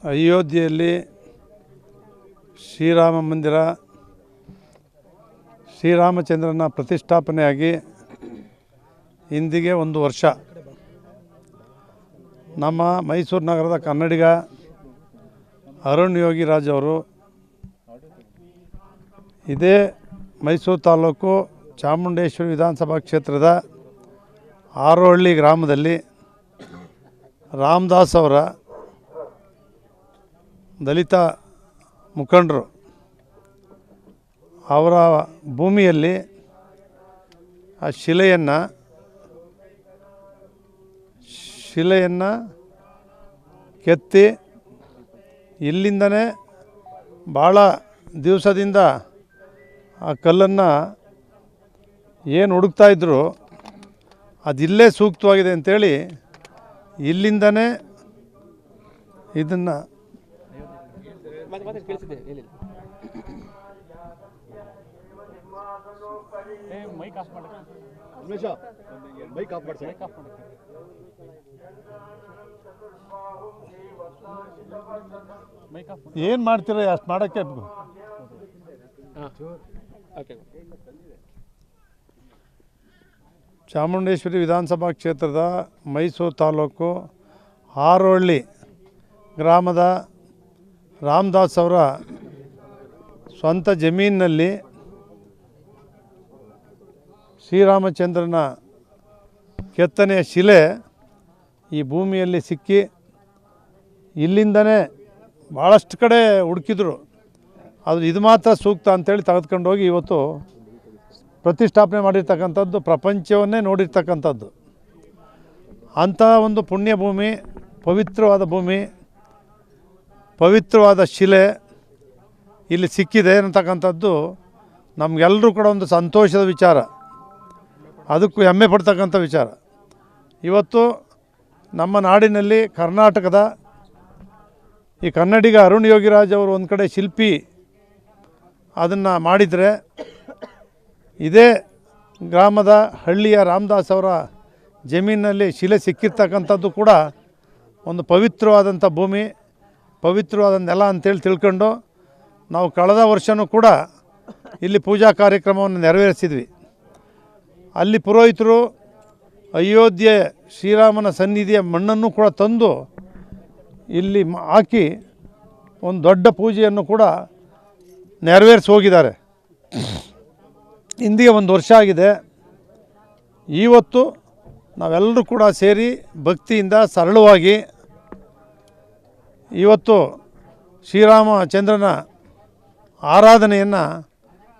ಅಯೋಧ್ಯೆಯಲ್ಲಿ ಶ್ರೀರಾಮ ಮಂದಿರ ಶ್ರೀರಾಮಚಂದ್ರನ ಪ್ರತಿಷ್ಠಾಪನೆಯಾಗಿ ಇಂದಿಗೆ 1 ವರ್ಷ. ನಮ್ಮ ಮೈಸೂರು ನಗರದ ಕನ್ನಡಿಗ ಅರುಣ್ ಯೋಗಿರಾಜ್ ಅವರು ಇದೇ ಮೈಸೂರು ತಾಲೂಕು ಚಾಮುಂಡೇಶ್ವರಿ ವಿಧಾನಸಭಾ ಕ್ಷೇತ್ರದ ಆರೋಹಳ್ಳಿ ಗ್ರಾಮದಲ್ಲಿ ರಾಮದಾಸ್ ಅವರ ದಲಿತ ಮುಖಂಡರು ಅವರ ಭೂಮಿಯಲ್ಲಿ ಆ ಶಿಲೆಯನ್ನು ಕೆತ್ತಿ ಇಲ್ಲಿಂದನೇ ಭಾಳ ದಿವಸದಿಂದ ಆ ಕಲ್ಲನ್ನು ಏನು ಹುಡುಕ್ತಾಯಿದ್ರು ಅದಿಲ್ಲೇ ಸೂಕ್ತವಾಗಿದೆ ಅಂಥೇಳಿ ಇಲ್ಲಿಂದನೇ ಇದನ್ನು ಏನು ಮಾಡ್ತೀರ ಅಷ್ಟು ಮಾಡೋಕ್ಕೆ ಚಾಮುಂಡೇಶ್ವರಿ ವಿಧಾನಸಭಾ ಕ್ಷೇತ್ರದ ಮೈಸೂರು ತಾಲೂಕು ಆರೋಹಳ್ಳಿ ಗ್ರಾಮದ ರಾಮದಾಸ್ ಅವರ ಸ್ವಂತ ಜಮೀನಿನಲ್ಲಿ ಶ್ರೀರಾಮಚಂದ್ರನ ಕೆತ್ತನೆಯ ಶಿಲೆ ಈ ಭೂಮಿಯಲ್ಲಿ ಸಿಕ್ಕಿ ಇಲ್ಲಿಂದನೇ ಭಾಳಷ್ಟು ಕಡೆ ಹುಡುಕಿದ್ರು. ಅದು ಇದು ಮಾತ್ರ ಸೂಕ್ತ ಅಂಥೇಳಿ ತೆಗೆದುಕೊಂಡೋಗಿ ಇವತ್ತು ಪ್ರತಿಷ್ಠಾಪನೆ ಮಾಡಿರ್ತಕ್ಕಂಥದ್ದು ಪ್ರಪಂಚವನ್ನೇ ನೋಡಿರ್ತಕ್ಕಂಥದ್ದು. ಅಂಥ ಒಂದು ಪುಣ್ಯ ಭೂಮಿ, ಪವಿತ್ರವಾದ ಭೂಮಿ, ಪವಿತ್ರವಾದ ಶಿಲೆ ಇಲ್ಲಿ ಸಿಕ್ಕಿದೆ ಅಂತಕ್ಕಂಥದ್ದು ನಮಗೆಲ್ಲರೂ ಕೂಡ ಒಂದು ಸಂತೋಷದ ವಿಚಾರ, ಅದಕ್ಕೂ ಹೆಮ್ಮೆ ಪಡ್ತಕ್ಕಂಥ ವಿಚಾರ. ಇವತ್ತು ನಮ್ಮ ನಾಡಿನಲ್ಲಿ ಕರ್ನಾಟಕದ ಈ ಕನ್ನಡಿಗ ಅರುಣ್ ಯೋಗಿರಾಜ್ ಅವರು ಒಂದು ಕಡೆ ಶಿಲ್ಪಿ ಅದನ್ನು ಮಾಡಿದರೆ, ಇದೇ ಗ್ರಾಮದ ಹಳ್ಳಿಯ ರಾಮದಾಸ್ ಅವರ ಜಮೀನಿನಲ್ಲಿ ಶಿಲೆ ಸಿಕ್ಕಿರ್ತಕ್ಕಂಥದ್ದು ಕೂಡ ಒಂದು ಪವಿತ್ರವಾದಂಥ ಭೂಮಿ, ಪವಿತ್ರವಾದ ನೆಲ ಅಂತೇಳಿ ತಿಳ್ಕೊಂಡು ನಾವು ಕಳೆದ ವರ್ಷವೂ ಕೂಡ ಇಲ್ಲಿ ಪೂಜಾ ಕಾರ್ಯಕ್ರಮವನ್ನು ನೆರವೇರಿಸಿದ್ವಿ. ಅಲ್ಲಿ ಪುರೋಹಿತರು ಅಯೋಧ್ಯೆ ಶ್ರೀರಾಮನ ಸನ್ನಿಧಿಯ ಮಣ್ಣನ್ನು ಕೂಡ ತಂದು ಇಲ್ಲಿ ಹಾಕಿ ಒಂದು ದೊಡ್ಡ ಪೂಜೆಯನ್ನು ಕೂಡ ನೆರವೇರಿಸಿ ಹೋಗಿದ್ದಾರೆ. ಇಂದಿಗೆ 1 ವರ್ಷ ಆಗಿದೆ. ಇವತ್ತು ನಾವೆಲ್ಲರೂ ಕೂಡ ಸೇರಿ ಭಕ್ತಿಯಿಂದ ಸರಳವಾಗಿ ಇವತ್ತು ಶ್ರೀರಾಮಚಂದ್ರನ ಆರಾಧನೆಯನ್ನು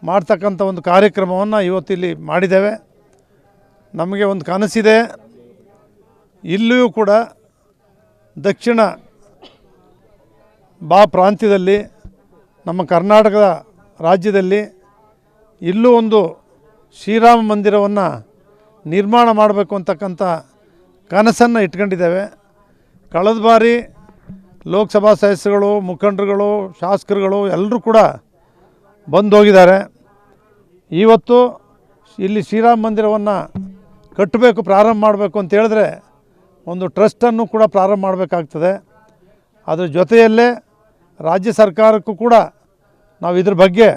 ಮಾಡ್ತಕ್ಕಂಥ ಒಂದು ಕಾರ್ಯಕ್ರಮವನ್ನು ಇವತ್ತಿಲ್ಲಿ ಮಾಡಿದ್ದೇವೆ. ನಮಗೆ ಒಂದು ಕನಸಿದೆ, ಇಲ್ಲಿಯೂ ಕೂಡ ದಕ್ಷಿಣ ಪ್ರಾಂತ್ಯದಲ್ಲಿ ನಮ್ಮ ಕರ್ನಾಟಕದ ರಾಜ್ಯದಲ್ಲಿ ಇಲ್ಲೂ ಒಂದು ಶ್ರೀರಾಮ ಮಂದಿರವನ್ನು ನಿರ್ಮಾಣ ಮಾಡಬೇಕು ಅಂತಕ್ಕಂಥ ಕನಸನ್ನು ಇಟ್ಕೊಂಡಿದ್ದೇವೆ. ಕಳೆದ ಬಾರಿ ಲೋಕಸಭಾ ಸದಸ್ಯರುಗಳು, ಮುಖಂಡರುಗಳು, ಶಾಸಕರುಗಳು ಎಲ್ಲರೂ ಕೂಡ ಬಂದು ಹೋಗಿದ್ದಾರೆ. ಇವತ್ತು ಇಲ್ಲಿ ಶ್ರೀರಾಮ ಮಂದಿರವನ್ನು ಕಟ್ಟಬೇಕು, ಪ್ರಾರಂಭ ಮಾಡಬೇಕು ಅಂತ ಹೇಳಿದ್ರೆ ಒಂದು ಟ್ರಸ್ಟನ್ನು ಕೂಡ ಪ್ರಾರಂಭ ಮಾಡಬೇಕಾಗ್ತದೆ. ಅದರ ಜೊತೆಯಲ್ಲೇ ರಾಜ್ಯ ಸರ್ಕಾರಕ್ಕೂ ಕೂಡ ನಾವು ಇದ್ರ ಬಗ್ಗೆ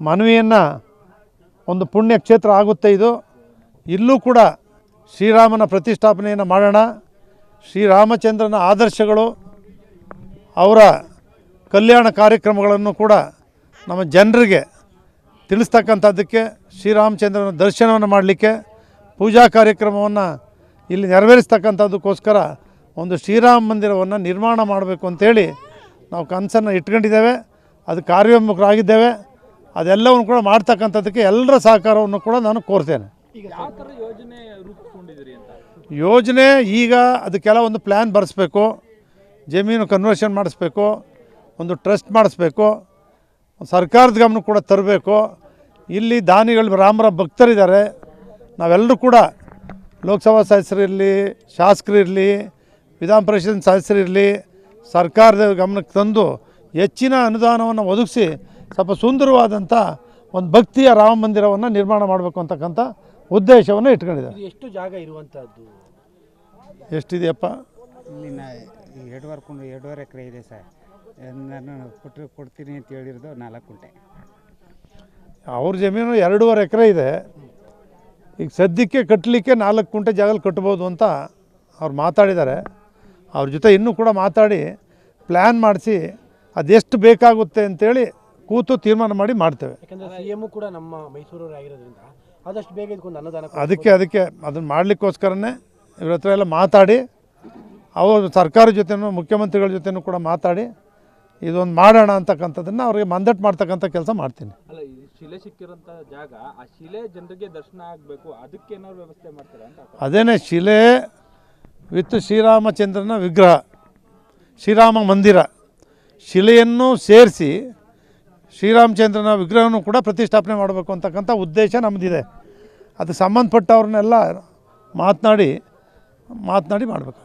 ಮನವಿಯನ್ನು, ಒಂದು ಪುಣ್ಯ ಕ್ಷೇತ್ರ ಆಗುತ್ತೆ ಇದು, ಇಲ್ಲೂ ಕೂಡ ಶ್ರೀರಾಮನ ಪ್ರತಿಷ್ಠಾಪನೆಯನ್ನು ಮಾಡೋಣ. ಶ್ರೀರಾಮಚಂದ್ರನ ಆದರ್ಶಗಳು, ಅವರ ಕಲ್ಯಾಣ ಕಾರ್ಯಕ್ರಮಗಳನ್ನು ಕೂಡ ನಮ್ಮ ಜನರಿಗೆ ತಿಳಿಸ್ತಕ್ಕಂಥದ್ದಕ್ಕೆ, ಶ್ರೀರಾಮಚಂದ್ರನ ದರ್ಶನವನ್ನು ಮಾಡಲಿಕ್ಕೆ ಪೂಜಾ ಕಾರ್ಯಕ್ರಮವನ್ನು ಇಲ್ಲಿ ನೆರವೇರಿಸ್ತಕ್ಕಂಥದ್ದಕ್ಕೋಸ್ಕರ ಒಂದು ಶ್ರೀರಾಮ ಮಂದಿರವನ್ನು ನಿರ್ಮಾಣ ಮಾಡಬೇಕು ಅಂಥೇಳಿ ನಾವು ಕನಸನ್ನು ಇಟ್ಕೊಂಡಿದ್ದೇವೆ. ಅದು ಕಾರ್ಯೋನ್ಮುಖರಾಗಿದ್ದೇವೆ. ಅದೆಲ್ಲವನ್ನು ಕೂಡ ಮಾಡ್ತಕ್ಕಂಥದ್ದಕ್ಕೆ ಎಲ್ಲರ ಸಹಕಾರವನ್ನು ಕೂಡ ನಾನು ಕೋರ್ತೇನೆ. ಯೋಜನೆ ಈಗ ಅದಕ್ಕೆಲ್ಲ ಒಂದು ಪ್ಲ್ಯಾನ್ ಬರೆಸ್ಬೇಕು, ಜಮೀನು ಕನ್ವರ್ಷನ್ ಮಾಡಿಸ್ಬೇಕು, ಒಂದು ಟ್ರಸ್ಟ್ ಮಾಡಿಸ್ಬೇಕು, ಸರ್ಕಾರದ ಗಮನ ಕೂಡ ತರಬೇಕು. ಇಲ್ಲಿ ದಾನಿಗಳು, ರಾಮರ ಭಕ್ತರಿದ್ದಾರೆ. ನಾವೆಲ್ಲರೂ ಕೂಡ ಲೋಕಸಭಾ ಸದಸ್ಯರಿರಲಿ, ಶಾಸಕರಿರಲಿ, ವಿಧಾನ ಪರಿಷತ್ ಸದಸ್ಯರಿರಲಿ, ಸರ್ಕಾರದ ಗಮನಕ್ಕೆ ತಂದು ಹೆಚ್ಚಿನ ಅನುದಾನವನ್ನು ಒದಗಿಸಿ ಸ್ವಲ್ಪ ಸುಂದರವಾದಂಥ ಒಂದು ಭಕ್ತಿಯ ರಾಮ ಮಂದಿರವನ್ನು ನಿರ್ಮಾಣ ಮಾಡಬೇಕು ಅಂತಕ್ಕಂಥ ಉದ್ದೇಶವನ್ನು ಇಟ್ಕೊಂಡಿದ್ದಾರೆ. ಎಷ್ಟು ಜಾಗ ಇರುವಂಥದ್ದು? ಎಷ್ಟಿದೆಯಪ್ಪ? ಇಲ್ಲಿ 2.5 ಎಕರೆ ಇದೆ ಸರ್. ನಾನು ಕೊಡ್ತೀನಿ ಅಂತ ಹೇಳಿರೋದು 4 ಗುಂಟೆ. ಅವ್ರ ಜಮೀನು 2.5 ಎಕರೆ ಇದೆ. ಈಗ ಸದ್ಯಕ್ಕೆ ಕಟ್ಟಲಿಕ್ಕೆ 4 ಗುಂಟೆ ಜಾಗದಲ್ಲಿ ಕಟ್ಬೋದು ಅಂತ ಅವ್ರು ಮಾತಾಡಿದ್ದಾರೆ. ಅವ್ರ ಜೊತೆ ಇನ್ನೂ ಕೂಡ ಮಾತಾಡಿ ಪ್ಲ್ಯಾನ್ ಮಾಡಿಸಿ ಅದೆಷ್ಟು ಬೇಕಾಗುತ್ತೆ ಅಂತೇಳಿ ಕೂತು ತೀರ್ಮಾನ ಮಾಡಿ ಮಾಡ್ತೇವೆ. ಯಾಕಂದರೆ CM ಕೂಡ ನಮ್ಮ ಮೈಸೂರವ್ರು ಆಗಿರೋದ್ರಿಂದ ಆದಷ್ಟು ಬೇಗ ಇದಕ್ಕೊಂದು ಅನುದಾನ ಅದಕ್ಕೆ ಅದನ್ನು ಮಾಡಲಿಕ್ಕೋಸ್ಕರನೇ ಇವ್ರ ಹತ್ರ ಎಲ್ಲ ಮಾತಾಡಿ ಅವರು ಸರ್ಕಾರ ಜೊತೆನೂ ಮುಖ್ಯಮಂತ್ರಿಗಳ ಜೊತೆನೂ ಕೂಡ ಮಾತಾಡಿ ಇದೊಂದು ಮಾಡೋಣ ಅಂತಕ್ಕಂಥದ್ದನ್ನು ಅವ್ರಿಗೆ ಮಂದಟ್ಟು ಮಾಡ್ತಕ್ಕಂಥ ಕೆಲಸ ಮಾಡ್ತೀನಿ. ಅಲ್ಲ, ಈ ಶಿಲೆ ಸಿಕ್ಕಿರೋಂಥ ಜಾಗ, ಆ ಶಿಲೆ ಜನರಿಗೆ ದರ್ಶನ ಆಗಬೇಕು, ಅದಕ್ಕೆ ಏನಾದ್ರು ವ್ಯವಸ್ಥೆ ಮಾಡ್ತಾರೆ ಅಂತ. ಅದೇನೇ ಶಿಲೆ ವಿತ್ ಶ್ರೀರಾಮಚಂದ್ರನ ವಿಗ್ರಹ, ಶ್ರೀರಾಮ ಮಂದಿರ, ಶಿಲೆಯನ್ನು ಸೇರಿಸಿ ಶ್ರೀರಾಮಚಂದ್ರನ ವಿಗ್ರಹನೂ ಕೂಡ ಪ್ರತಿಷ್ಠಾಪನೆ ಮಾಡಬೇಕು ಅಂತಕ್ಕಂಥ ಉದ್ದೇಶ ನಮ್ಮದಿದೆ. ಅದಕ್ಕೆ ಸಂಬಂಧಪಟ್ಟವ್ರನ್ನೆಲ್ಲ ಮಾತನಾಡಿ ಮಾಡಬೇಕಾಗ್ತದೆ.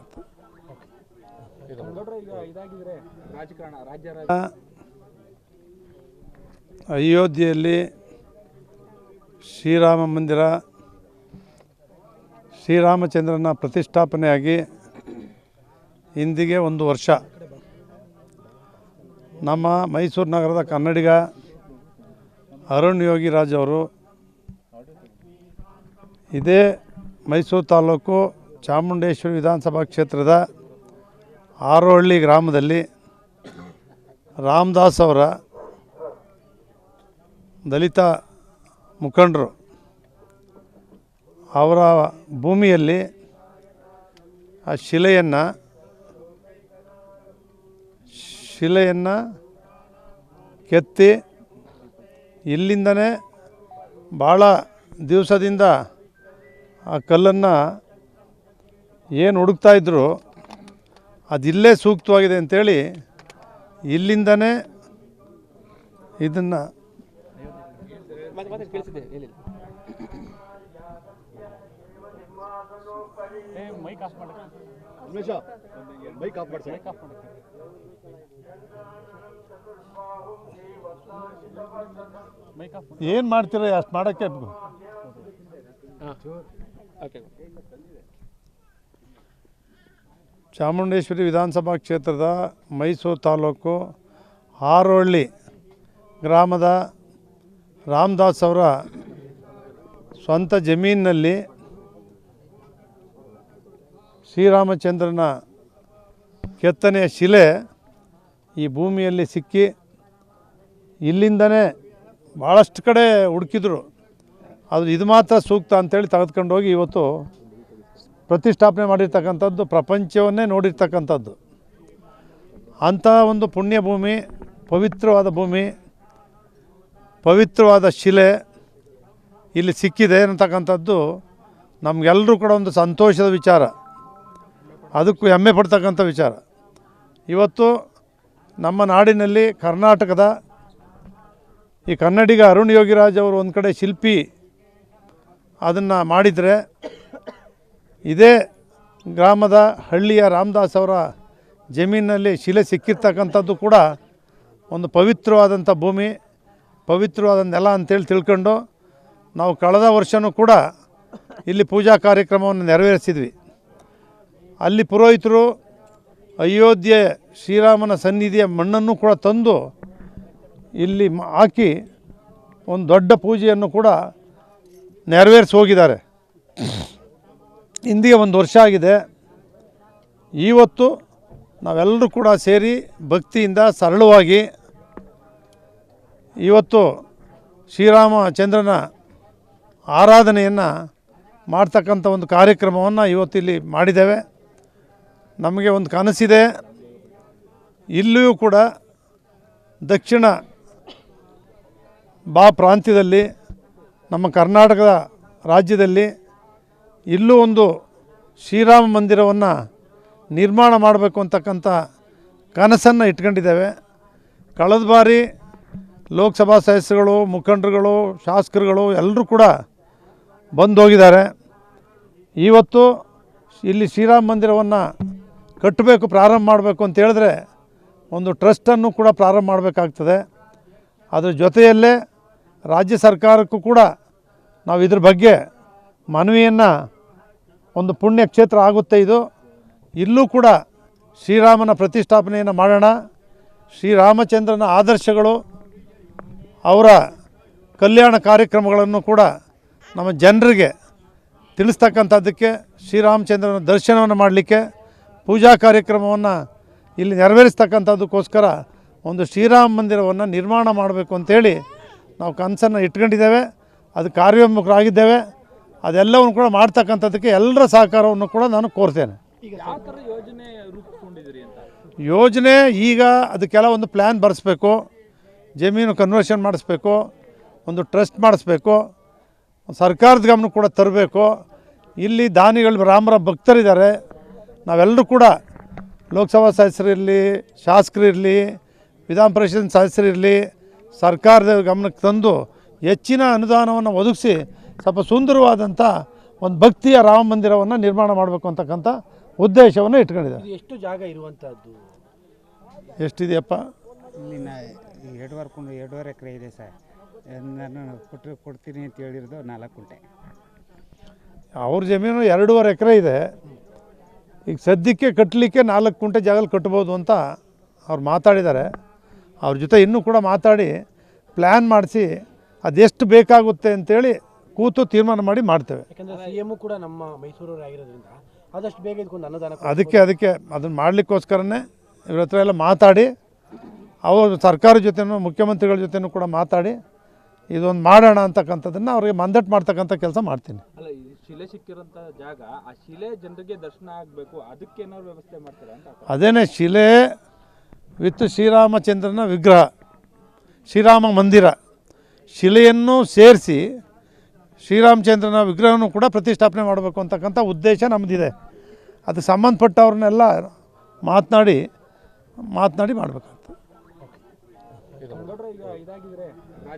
ಅಯೋಧ್ಯೆಯಲ್ಲಿ ಶ್ರೀರಾಮ ಮಂದಿರ, ಶ್ರೀರಾಮಚಂದ್ರನ ಪ್ರತಿಷ್ಠಾಪನೆಯಾಗಿ ಇಂದಿಗೆ 1 ವರ್ಷ. ನಮ್ಮ ಮೈಸೂರು ನಗರದ ಕನ್ನಡಿಗ ಅರುಣ್ ಯೋಗಿರಾಜ್ ಅವರು ಇದೇ ಮೈಸೂರು ತಾಲೂಕು ಚಾಮುಂಡೇಶ್ವರಿ ವಿಧಾನಸಭಾ ಕ್ಷೇತ್ರದ ಆರೋಹಳ್ಳಿ ಗ್ರಾಮದಲ್ಲಿ ರಾಮದಾಸ್ ಅವರ ದಲಿತ ಮುಖಂಡರು ಅವರ ಭೂಮಿಯಲ್ಲಿ ಆ ಶಿಲೆಯನ್ನು ಕೆತ್ತಿ ಇಲ್ಲಿಂದನೇ ಭಾಳ ದಿವಸದಿಂದ ಆ ಕಲ್ಲನ್ನು ಏನು ಹುಡುಕ್ತಾಯಿದ್ರು ಅದಿಲ್ಲೇ ಸೂಕ್ತವಾಗಿದೆ ಅಂಥೇಳಿ ಇಲ್ಲಿಂದನೇ ಇದನ್ನು ಏನು ಮಾಡ್ತೀರ ಅಷ್ಟು ಮಾಡೋಕ್ಕೆ. ಚಾಮುಂಡೇಶ್ವರಿ ವಿಧಾನಸಭಾ ಕ್ಷೇತ್ರದ ಮೈಸೂರು ತಾಲೂಕು ಆರೋಹಳ್ಳಿ ಗ್ರಾಮದ ರಾಮದಾಸ್ ಅವರ ಸ್ವಂತ ಜಮೀನಿನಲ್ಲಿ ಶ್ರೀರಾಮಚಂದ್ರನ ಕೆತ್ತನೆಯ ಶಿಲೆ ಈ ಭೂಮಿಯಲ್ಲಿ ಸಿಕ್ಕಿ ಇಲ್ಲಿಂದನೇ ಭಾಳಷ್ಟು ಕಡೆ ಹುಡುಕಿದ್ರು. ಅದು ಇದು ಮಾತ್ರ ಸೂಕ್ತ ಅಂಥೇಳಿ ತೆಗೆದುಕೊಂಡು ಹೋಗಿ ಇವತ್ತು ಪ್ರತಿಷ್ಠಾಪನೆ ಮಾಡಿರ್ತಕ್ಕಂಥದ್ದು ಪ್ರಪಂಚವನ್ನೇ ನೋಡಿರ್ತಕ್ಕಂಥದ್ದು. ಅಂಥ ಒಂದು ಪುಣ್ಯ ಭೂಮಿ, ಪವಿತ್ರವಾದ ಭೂಮಿ, ಪವಿತ್ರವಾದ ಶಿಲೆ ಇಲ್ಲಿ ಸಿಕ್ಕಿದೆ ಅಂತಕ್ಕಂಥದ್ದು ನಮಗೆಲ್ಲರೂ ಕೂಡ ಒಂದು ಸಂತೋಷದ ವಿಚಾರ, ಅದಕ್ಕೂ ಹೆಮ್ಮೆ ಪಡ್ತಕ್ಕಂಥ ವಿಚಾರ. ಇವತ್ತು ನಮ್ಮ ನಾಡಿನಲ್ಲಿ ಕರ್ನಾಟಕದ ಈ ಕನ್ನಡಿಗ ಅರುಣ್ ಯೋಗಿರಾಜ್ ಅವರು ಒಂದು ಕಡೆ ಶಿಲ್ಪಿ ಅದನ್ನು ಮಾಡಿದರೆ, ಇದೇ ಗ್ರಾಮದ ಹಳ್ಳಿಯ ರಾಮದಾಸ್ ಅವರ ಜಮೀನಿನಲ್ಲಿ ಶಿಲೆ ಸಿಕ್ಕಿರ್ತಕ್ಕಂಥದ್ದು ಕೂಡ ಒಂದು ಪವಿತ್ರವಾದಂಥ ಭೂಮಿ, ಪವಿತ್ರವಾದ ನೆಲ ಅಂತೇಳಿ ತಿಳ್ಕೊಂಡು ನಾವು ಕಳೆದ ವರ್ಷವೂ ಕೂಡ ಇಲ್ಲಿ ಪೂಜಾ ಕಾರ್ಯಕ್ರಮವನ್ನು ನೆರವೇರಿಸಿದ್ವಿ. ಅಲ್ಲಿ ಪುರೋಹಿತರು ಅಯೋಧ್ಯೆ ಶ್ರೀರಾಮನ ಸನ್ನಿಧಿಯ ಮಣ್ಣನ್ನು ಕೂಡ ತಂದು ಇಲ್ಲಿ ಹಾಕಿ ಒಂದು ದೊಡ್ಡ ಪೂಜೆಯನ್ನು ಕೂಡ ನೆರವೇರಿಸಿ ಹೋಗಿದ್ದಾರೆ. ಇಂದಿಗೆ 1 ವರ್ಷ ಆಗಿದೆ. ಇವತ್ತು ನಾವೆಲ್ಲರೂ ಕೂಡ ಸೇರಿ ಭಕ್ತಿಯಿಂದ ಸರಳವಾಗಿ ಇವತ್ತು ಶ್ರೀರಾಮಚಂದ್ರನ ಆರಾಧನೆಯನ್ನು ಮಾಡ್ತಕ್ಕಂಥ ಒಂದು ಕಾರ್ಯಕ್ರಮವನ್ನು ಇವತ್ತು ಇಲ್ಲಿ ಮಾಡಿದ್ದೇವೆ. ನಮಗೆ ಒಂದು ಕನಸಿದೆ, ಇಲ್ಲಿಯೂ ಕೂಡ ದಕ್ಷಿಣ ಪ್ರಾಂತ್ಯದಲ್ಲಿ ನಮ್ಮ ಕರ್ನಾಟಕದ ರಾಜ್ಯದಲ್ಲಿ ಇಲ್ಲೂ ಒಂದು ಶ್ರೀರಾಮ ಮಂದಿರವನ್ನು ನಿರ್ಮಾಣ ಮಾಡಬೇಕು ಅಂತಕ್ಕಂಥ ಕನಸನ್ನು ಇಟ್ಕೊಂಡಿದ್ದೇವೆ. ಕಳೆದ ಬಾರಿ ಲೋಕಸಭಾ ಸದಸ್ಯರುಗಳು, ಮುಖಂಡರುಗಳು, ಶಾಸಕರುಗಳು ಎಲ್ಲರೂ ಕೂಡ ಬಂದು ಹೋಗಿದ್ದಾರೆ. ಇವತ್ತು ಇಲ್ಲಿ ಶ್ರೀರಾಮ ಮಂದಿರವನ್ನು ಕಟ್ಟಬೇಕು, ಪ್ರಾರಂಭ ಮಾಡಬೇಕು ಅಂತ ಹೇಳಿದ್ರೆ ಒಂದು ಟ್ರಸ್ಟನ್ನು ಕೂಡ ಪ್ರಾರಂಭ ಮಾಡಬೇಕಾಗ್ತದೆ. ಅದರ ಜೊತೆಯಲ್ಲೇ ರಾಜ್ಯ ಸರ್ಕಾರಕ್ಕೂ ಕೂಡ ನಾವು ಇದ್ರ ಬಗ್ಗೆ ಮನವಿಯನ್ನು, ಒಂದು ಪುಣ್ಯ ಕ್ಷೇತ್ರ ಆಗುತ್ತೆ ಇದು, ಇಲ್ಲೂ ಕೂಡ ಶ್ರೀರಾಮನ ಪ್ರತಿಷ್ಠಾಪನೆಯನ್ನು ಮಾಡೋಣ. ಶ್ರೀರಾಮಚಂದ್ರನ ಆದರ್ಶಗಳು, ಅವರ ಕಲ್ಯಾಣ ಕಾರ್ಯಕ್ರಮಗಳನ್ನು ಕೂಡ ನಮ್ಮ ಜನರಿಗೆ ತಿಳಿಸ್ತಕ್ಕಂಥದ್ದಕ್ಕೆ, ಶ್ರೀರಾಮಚಂದ್ರನ ದರ್ಶನವನ್ನು ಮಾಡಲಿಕ್ಕೆ, ಪೂಜಾ ಕಾರ್ಯಕ್ರಮವನ್ನು ಇಲ್ಲಿ ನೆರವೇರಿಸ್ತಕ್ಕಂಥದ್ದಕ್ಕೋಸ್ಕರ ಒಂದು ಶ್ರೀರಾಮ ಮಂದಿರವನ್ನು ನಿರ್ಮಾಣ ಮಾಡಬೇಕು ಅಂತೇಳಿ ನಾವು ಕನಸನ್ನು ಇಟ್ಕೊಂಡಿದ್ದೇವೆ. ಅದು ಕಾರ್ಯೋನ್ಮುಖರಾಗಿದ್ದೇವೆ. ಅದೆಲ್ಲವನ್ನು ಕೂಡ ಮಾಡ್ತಕ್ಕಂಥದ್ದಕ್ಕೆ ಎಲ್ಲರ ಸಹಕಾರವನ್ನು ಕೂಡ ನಾನು ಕೋರ್ತೇನೆ. ಯಾವ ಥರ ಯೋಜನೆ ರೂಪಿಸ್ಕೊಂಡಿದ್ದೀರಿ ಅಂತ? ಯೋಜನೆ ಈಗ ಅದಕ್ಕೆಲ್ಲ ಒಂದು ಪ್ಲ್ಯಾನ್ ಬರೆಸ್ಬೇಕು, ಜಮೀನು ಕನ್ವರ್ಷನ್ ಮಾಡಿಸ್ಬೇಕು, ಒಂದು ಟ್ರಸ್ಟ್ ಮಾಡಿಸ್ಬೇಕು, ಸರ್ಕಾರದ ಗಮನ ಕೂಡ ತರಬೇಕು. ಇಲ್ಲಿ ದಾನಿಗಳು ರಾಮರ ಭಕ್ತರಿದ್ದಾರೆ. ನಾವೆಲ್ಲರೂ ಕೂಡ ಲೋಕಸಭಾ ಸದಸ್ಯರಿರಲಿ, ಶಾಸಕರಿರಲಿ, ವಿಧಾನ ಪರಿಷತ್ ಸದಸ್ಯರಿರಲಿ, ಸರ್ಕಾರದ ಗಮನಕ್ಕೆ ತಂದು ಹೆಚ್ಚಿನ ಅನುದಾನವನ್ನು ಒದಗಿಸಿ ಸ್ವಲ್ಪ ಸುಂದರವಾದಂಥ ಒಂದು ಭಕ್ತಿಯ ರಾಮ ಮಂದಿರವನ್ನು ನಿರ್ಮಾಣ ಮಾಡಬೇಕು ಅಂತಕ್ಕಂಥ ಉದ್ದೇಶವನ್ನು ಇಟ್ಕೊಂಡಿದ್ದಾರೆ. ಇದು ಎಷ್ಟು ಜಾಗ ಇರುವಂಥದ್ದು? ಎಷ್ಟಿದೆಯಪ್ಪ? ಇಲ್ಲಿ 2.5 ಎಕರೆ ಇದೆ ಸರ್. ನಾನು ಕೊಡ್ತೀನಿ ಅಂತ ಹೇಳಿರೋದು 4 ಗುಂಟೆ. ಅವ್ರ ಜಮೀನು 2.5 ಎಕರೆ ಇದೆ. ಈಗ ಸದ್ಯಕ್ಕೆ ಕಟ್ಟಲಿಕ್ಕೆ 4 ಗುಂಟೆ ಜಾಗದಲ್ಲಿ ಕಟ್ಬೋದು ಅಂತ ಅವ್ರು ಮಾತಾಡಿದ್ದಾರೆ. ಅವ್ರ ಜೊತೆ ಇನ್ನೂ ಕೂಡ ಮಾತಾಡಿ ಪ್ಲ್ಯಾನ್ ಮಾಡಿಸಿ ಅದೆಷ್ಟು ಬೇಕಾಗುತ್ತೆ ಅಂತೇಳಿ ಕೂತು ತೀರ್ಮಾನ ಮಾಡಿ ಮಾಡ್ತೇವೆ. ಯಾಕಂದರೆ CM ಕೂಡ ನಮ್ಮ ಮೈಸೂರವರಾಗಿರೋದ್ರಿಂದ ಆದಷ್ಟು ಬೇಗ ಇದಕ್ಕೊಂದು ಅನುದಾನ ಅದಕ್ಕೆ ಅದನ್ನು ಮಾಡಲಿಕ್ಕೋಸ್ಕರನೇ ಇವ್ರ ಹತ್ರ ಎಲ್ಲ ಮಾತಾಡಿ, ಅವರು ಸರ್ಕಾರ ಜೊತೆನೂ ಮುಖ್ಯಮಂತ್ರಿಗಳ ಜೊತೆನೂ ಕೂಡ ಮಾತಾಡಿ ಇದೊಂದು ಮಾಡೋಣ ಅಂತಕ್ಕಂಥದ್ದನ್ನು ಅವ್ರಿಗೆ ಮಂದಟ್ಟು ಮಾಡ್ತಕ್ಕಂಥ ಕೆಲಸ ಮಾಡ್ತೀನಿ. ಅಲ್ಲ, ಈ ಶಿಲೆ ಸಿಕ್ಕಿರೋಂಥ ಜಾಗ, ಆ ಶಿಲೆ ಜನರಿಗೆ ದರ್ಶನ ಆಗಬೇಕು, ಅದಕ್ಕೆ ಏನಾದ್ರು ವ್ಯವಸ್ಥೆ ಮಾಡ್ತಾರೆ ಅಂತ? ಅದೇನೇ ಶಿಲೆ ವಿತ್ ಶ್ರೀರಾಮಚಂದ್ರನ ವಿಗ್ರಹ, ಶ್ರೀರಾಮ ಮಂದಿರ, ಶಿಲೆಯನ್ನು ಸೇರಿಸಿ ಶ್ರೀರಾಮಚಂದ್ರನ ವಿಗ್ರಹವನ್ನು ಕೂಡ ಪ್ರತಿಷ್ಠಾಪನೆ ಮಾಡಬೇಕು ಅಂತಕ್ಕಂಥ ಉದ್ದೇಶ ನಮ್ಮದಿದೆ. ಅದಕ್ಕೆ ಸಂಬಂಧಪಟ್ಟವ್ರನ್ನೆಲ್ಲ ಮಾತನಾಡಿ ಮಾಡಬೇಕಾಗ್ತದೆ. ಈಗ ಇದಾಗಿದ್ರೆ